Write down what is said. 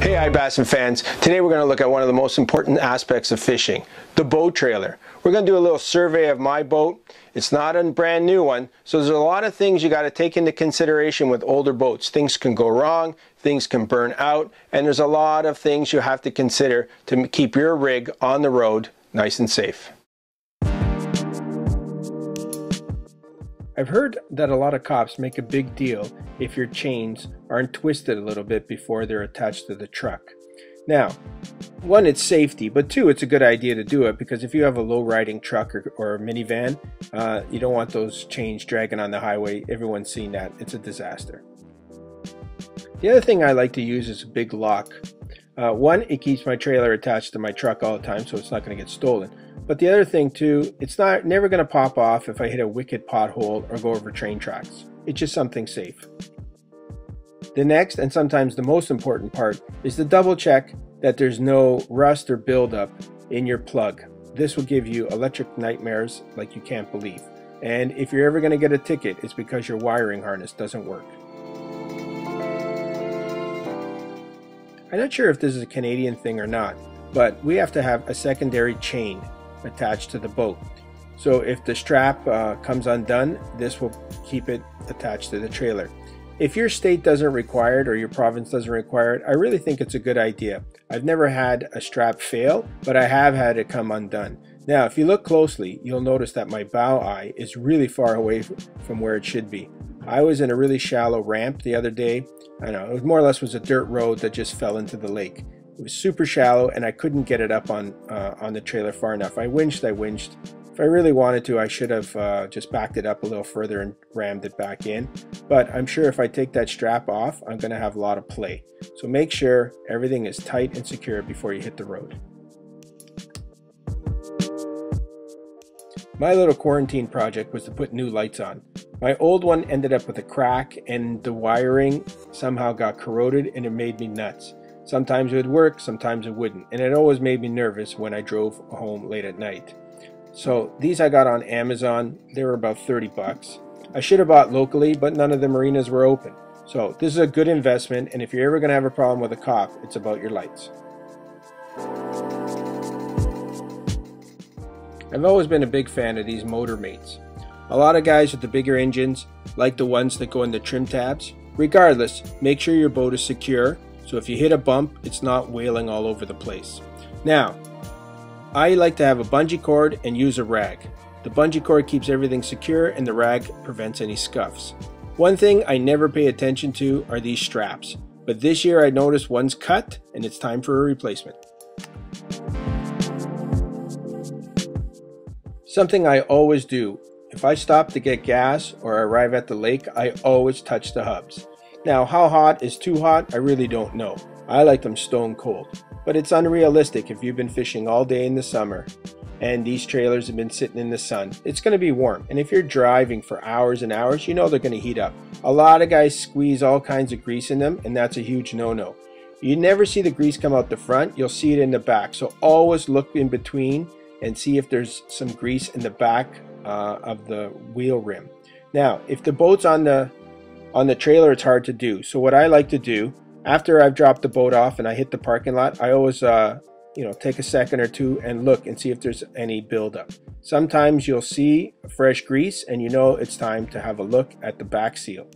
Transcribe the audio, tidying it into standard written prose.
Hey iBassin fans, today we're going to look at one of the most important aspects of fishing, the boat trailer. We're going to do a little survey of my boat. It's not a brand new one, so there's a lot of things you got to take into consideration with older boats. Things can go wrong, things can burn out, and there's a lot of things you have to consider to keep your rig on the road nice and safe. I've heard that a lot of cops make a big deal if your chains aren't twisted a little bit before they're attached to the truck. Now, one, it's safety, but two, it's a good idea to do it because if you have a low-riding truck or a minivan, you don't want those chains dragging on the highway. Everyone's seen that. It's a disaster. The other thing I like to use is a big lock. One, it keeps my trailer attached to my truck all the time, so it's not going to get stolen. But the other thing too, it's never going to pop off if I hit a wicked pothole or go over train tracks. It's just something safe. The next, and sometimes the most important part, is to double check that there's no rust or buildup in your plug. This will give you electric nightmares like you can't believe. And if you're ever going to get a ticket, it's because your wiring harness doesn't work. I'm not sure if this is a Canadian thing or not, but we have to have a secondary chain attached to the boat. So if the strap comes undone, this will keep it attached to the trailer. If your state doesn't require it or your province doesn't require it, I really think it's a good idea. I've never had a strap fail, but I have had it come undone. Now, if you look closely, you'll notice that my bow eye is really far away from where it should be. I was in a really shallow ramp the other day. I know, it more or less was a dirt road that just fell into the lake. It was super shallow and I couldn't get it up on the trailer far enough. I winched. If I really wanted to, I should have just backed it up a little further and rammed it back in. But I'm sure if I take that strap off, I'm going to have a lot of play. So make sure everything is tight and secure before you hit the road. My little quarantine project was to put new lights on. My old one ended up with a crack and the wiring somehow got corroded and it made me nuts. Sometimes it would work, sometimes it wouldn't, and it always made me nervous when I drove home late at night. So these I got on Amazon. They were about 30 bucks. I should have bought locally, but none of the marinas were open. So this is a good investment, and if you're ever going to have a problem with a cop, it's about your lights. I've always been a big fan of these motor mates. A lot of guys with the bigger engines like the ones that go in the trim tabs. Regardless, make sure your boat is secure, so if you hit a bump, it's not wailing all over the place. Now, I like to have a bungee cord and use a rag. The bungee cord keeps everything secure and the rag prevents any scuffs. One thing I never pay attention to are these straps, but this year I noticed one's cut and it's time for a replacement. Something I always do, if I stop to get gas or arrive at the lake, I always touch the hubs. Now, how hot is too hot? I really don't know. I like them stone cold. But it's unrealistic if you've been fishing all day in the summer and these trailers have been sitting in the sun. It's going to be warm. And if you're driving for hours and hours, you know they're going to heat up. A lot of guys squeeze all kinds of grease in them, and that's a huge no-no. You never see the grease come out the front. You'll see it in the back. So always look in between and see if there's some grease in the back of the wheel rim. Now, if the boat's on the trailer, it's hard to do. So what I like to do, after I've dropped the boat off and I hit the parking lot, I always take a second or two and look and see if there's any buildup. Sometimes you'll see fresh grease and you know it's time to have a look at the back seal.